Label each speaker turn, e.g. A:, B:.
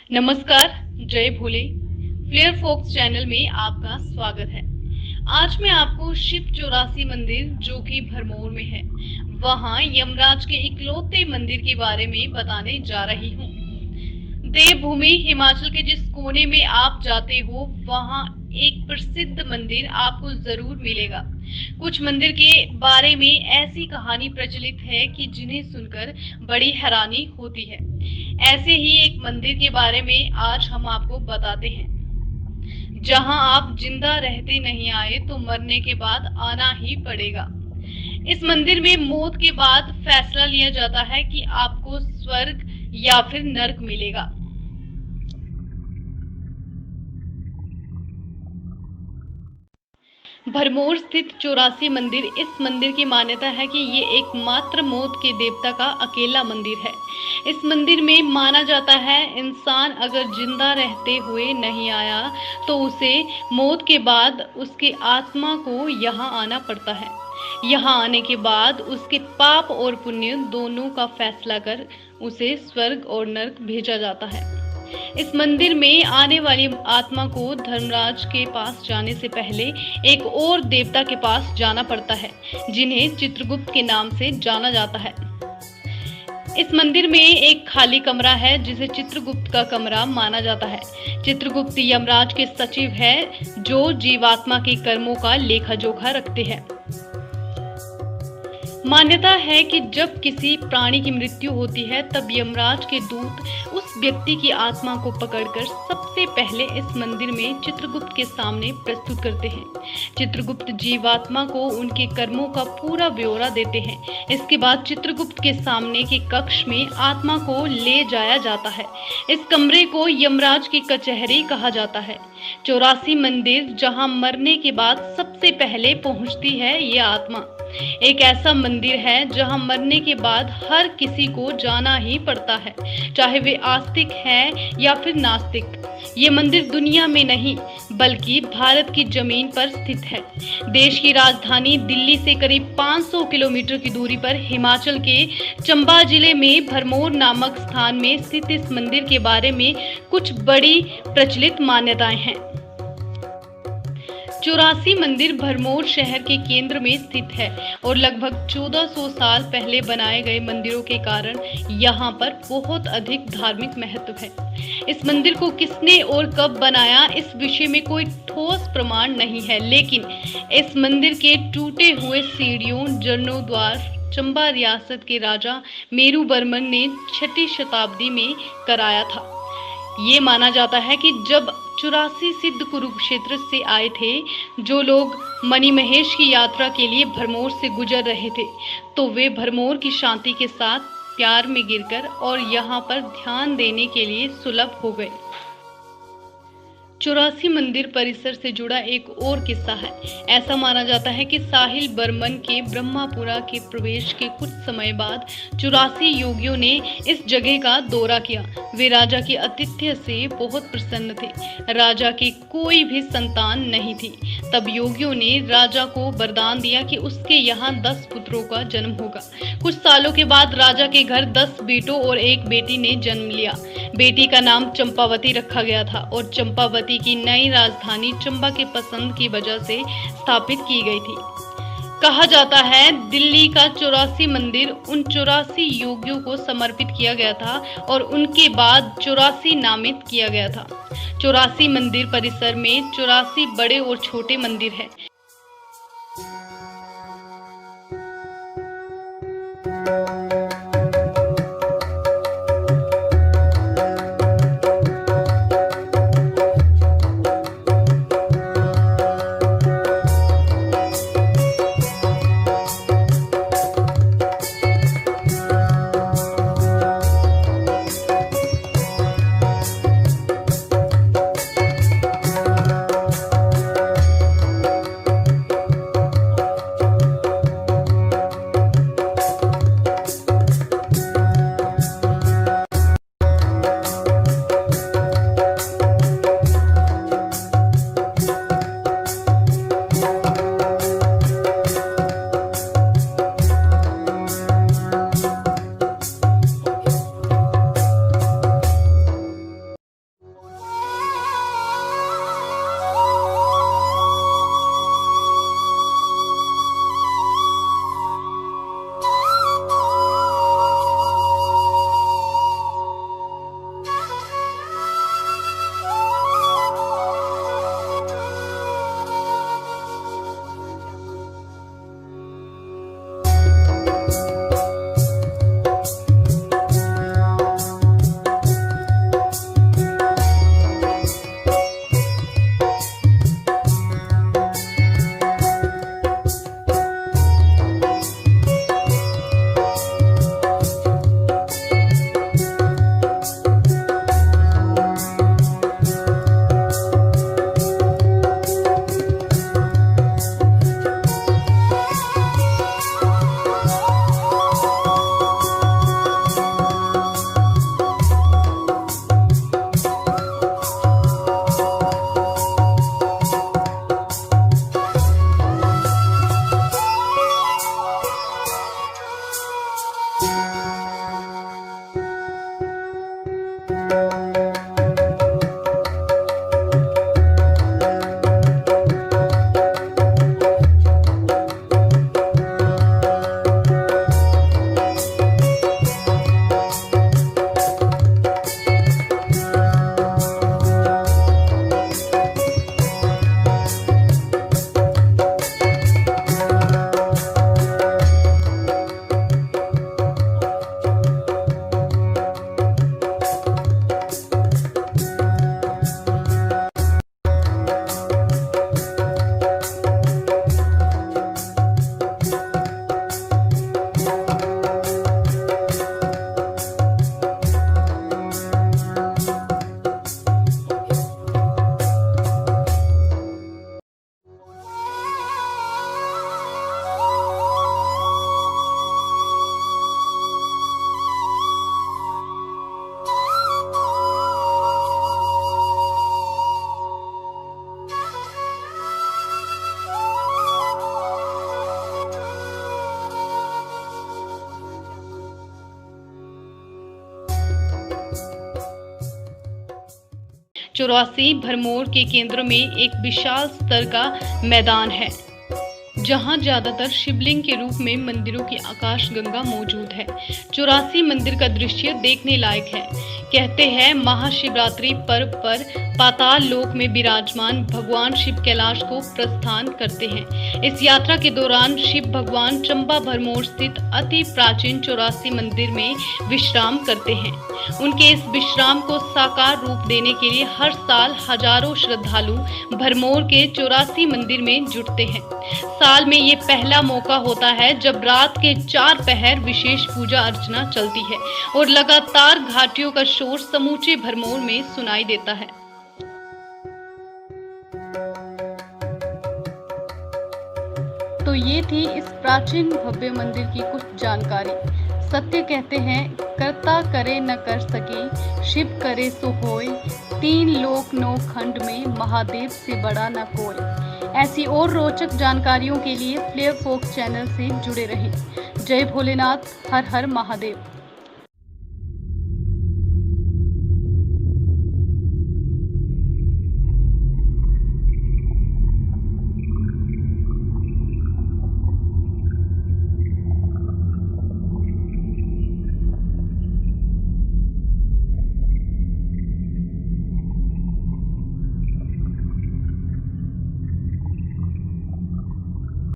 A: नमस्कार, जय भोले। Flare focus channel में आपका स्वागत है। आज मैं आपको शिव 84 मंदिर जो कि भरमौर में है, वहां यमराज के इकलौते मंदिर के बारे में बताने जा रही हूँ। देवभूमि हिमाचल के जिस कोने में आप जाते हो, वहां एक प्रसिद्ध मंदिर आपको जरूर मिलेगा। कुछ मंदिर के बारे में ऐसी कहानी प्रचलित है कि जिन्हें सुनकर बड़ी हैरानी होती है। ऐसे ही एक मंदिर के बारे में आज हम आपको बताते हैं, जहां आप जिंदा रहते नहीं आए तो मरने के बाद आना ही पड़ेगा। इस मंदिर में मौत के बाद फैसला लिया जाता है कि आपको स्वर्ग या फिर नर्क मिलेगा। भरमौर स्थित 84 मंदिर। इस मंदिर की मान्यता है कि ये एकमात्र मौत के देवता का अकेला मंदिर है। इस मंदिर में माना जाता है, इंसान अगर जिंदा रहते हुए नहीं आया तो उसे मौत के बाद उसकी आत्मा को यहाँ आना पड़ता है। यहाँ आने के बाद उसके पाप और पुण्य दोनों का फैसला कर उसे स्वर्ग और नर्क भेजा जाता है। इस मंदिर में आने वाली आत्मा को धर्मराज के पास जाने से पहले एक और देवता के पास जाना पड़ता है, जिन्हें चित्रगुप्त के नाम से जाना जाता है। इस मंदिर में एक खाली कमरा है, जिसे चित्रगुप्त का कमरा माना जाता है। चित्रगुप्त यमराज के सचिव है, जो जीवात्मा के कर्मों का लेखा जोखा रखते हैं। मान्यता है कि जब किसी प्राणी की मृत्यु होती है, तब यमराज के दूत उस व्यक्ति की आत्मा को पकड़कर सबसे पहले इस मंदिर में चित्रगुप्त के सामने प्रस्तुत करते हैं। चित्रगुप्त जीवात्मा को उनके कर्मों का पूरा ब्यौरा देते हैं। इसके बाद चित्रगुप्त के सामने के कक्ष में आत्मा को ले जाया जाता है। इस कमरे को यमराज की कचहरी कहा जाता है। 84 मंदिर, जहां मरने के बाद सबसे पहले पहुंचती है ये आत्मा, एक ऐसा मंदिर है जहां मरने के बाद हर किसी को जाना ही पड़ता है, चाहे वे आस्तिक है या फिर नास्तिक। ये मंदिर दुनिया में नहीं बल्कि भारत की जमीन पर स्थित है। देश की राजधानी दिल्ली से करीब 500 किलोमीटर की दूरी पर हिमाचल के चंबा जिले में भरमौर नामक स्थान में स्थित इस मंदिर के बारे में कुछ बड़ी प्रचलित मान्यताएं हैं। 84 मंदिर भरमौर शहर के केंद्र में स्थित है और लगभग 1400 साल पहले बनाए गए मंदिरों के कारण यहाँ पर बहुत अधिक धार्मिक महत्व है। इस मंदिर को किसने और कब बनाया, इस विषय में कोई ठोस प्रमाण नहीं है, लेकिन इस मंदिर के टूटे हुए सीढ़ियों जीर्णोद्धार चंबा रियासत के राजा मेरू बर्मन ने 6वीं शताब्दी में कराया था। ये माना जाता है कि जब 84 सिद्ध कुरुक्षेत्र से आए थे, जो लोग मणिमहेश की यात्रा के लिए भरमौर से गुजर रहे थे, तो वे भरमौर की शांति के साथ प्यार में गिरकर और यहाँ पर ध्यान देने के लिए सुलभ हो गए। 84 मंदिर परिसर से जुड़ा एक और किस्सा है। ऐसा माना जाता है कि साहिल बर्मन के ब्रह्मपुरा के प्रवेश के कुछ समय बाद 84 योगियों ने इस जगह का दौरा किया। वे राजा के आतिथ्य से बहुत प्रसन्न थे। राजा की कोई भी संतान नहीं थी। तब योगियों ने राजा को वरदान दिया कि उसके यहाँ 10 पुत्रों का जन्म होगा। कुछ सालों के बाद राजा के घर 10 बेटों और एक बेटी ने जन्म लिया। बेटी का नाम चंपावती रखा गया था और चंपावती की नई राजधानी चंबा के पसंद की वजह से स्थापित की गई थी। कहा जाता है, दिल्ली का 84 मंदिर उन 84 योगियों को समर्पित किया गया था और उनके बाद 84 नामित किया गया था। 84 मंदिर परिसर में 84 बड़े और छोटे मंदिर हैं। 84 भरमौर के केंद्र में एक विशाल स्तर का मैदान है, जहां ज्यादातर शिवलिंग के रूप में मंदिरों की आकाशगंगा मौजूद है। 84 मंदिर का दृश्य देखने लायक है। कहते हैं महाशिवरात्रि पर्व पर पाताल लोक में विराजमान भगवान शिव कैलाश को प्रस्थान करते हैं। इस यात्रा के दौरान शिव भगवान चंबा भरमौर स्थित अति प्राचीन 84 मंदिर में विश्राम करते हैं। उनके इस विश्राम को साकार रूप देने के लिए हर साल हजारों श्रद्धालु भरमौर के 84 मंदिर में जुटते हैं। साल में ये पहला मौका होता है जब रात के 4 पहर विशेष पूजा अर्चना चलती है और लगातार घाटियों का शोर समूचे भरमौर में सुनाई देता है। तो ये थी इस प्राचीन भव्य मंदिर की कुछ जानकारी। सत्य कहते हैं करता करे न कर सके, शिव करे सो होय, 3 लोक 9 खंड में महादेव से बड़ा न कोई। ऐसी और रोचक जानकारियों के लिए फ्लेयर फोक चैनल से जुड़े रहें। जय भोलेनाथ, हर हर महादेव।